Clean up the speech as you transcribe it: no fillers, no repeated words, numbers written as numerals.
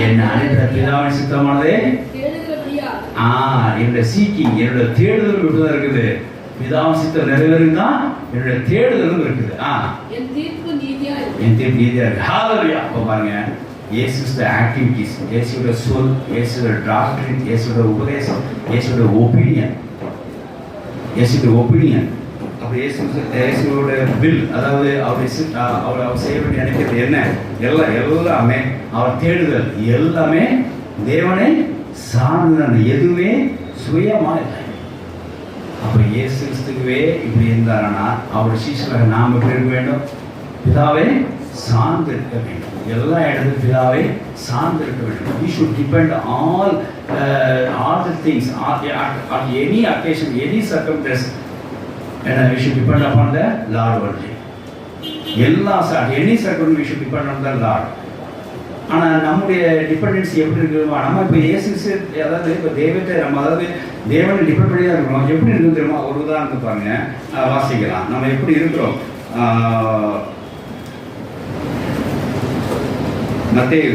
என்னை அனுப்பின பிதாவின் சித்தமானதே என்னுடைய சீக்கிங், என்னுடைய தேடுதல் இப்படிதான் இருக்குது. பிதாவின் சித்தம் நிறைவேறும் தான் என்னுடைய தேடுதலும் இருக்குது. என் தீர்ப்பு நீதியா இருக்கு. ஹalleluya. அப்ப பாருங்க, இயேசுவோட ஆக்டிவிட்டீஸ், இயேசுவோட சொல், இயேசுவோட டாக்டரின், இயேசுவோட உபதேசம், இயேசுவோட ஒப்பீனியன், அப்படி இயேசுவோட வில், அதாவது அவர் செய்ய வேண்டிய நினைக்கிறது என்ன, எல்லாமே அவர் தேடுதல் எல்லாமே தேவனை சார்ந்து, எதுவுமே சுயமா இல்லை. அப்ப இயேசு கிறிஸ்துவே இப்படி இருந்தாருன்னா அவர் சீஷராக நாம் எப்படி இருக்க வேண்டும்? பிதாவை சார்ந்து இருக்க வேண்டும். எல்லா இடத்துக்கும் பிதாவை சார்ந்து இருக்க வேண்டும். We should depend all the things on any occasion, any circumstance, and we should depend upon the Lord only. Any circumstance we should depend on the Lord. ஆனால் நம்முடைய டிபெண்டன்சி எப்படி இருக்குமா? நம்ம இப்போ இயேசு, அதாவது இப்போ தெய்வத்தை நம்ம, அதாவது தேவனை டிபெண்ட் பண்ணி தான் இருக்கிறோம். எப்படி இருக்குது தெரியுமா? ஒரு உதாரணத்துக்கு பாருங்க, வாசிக்கலாம். நம்ம எப்படி இருக்கிறோம்? மத்தேயு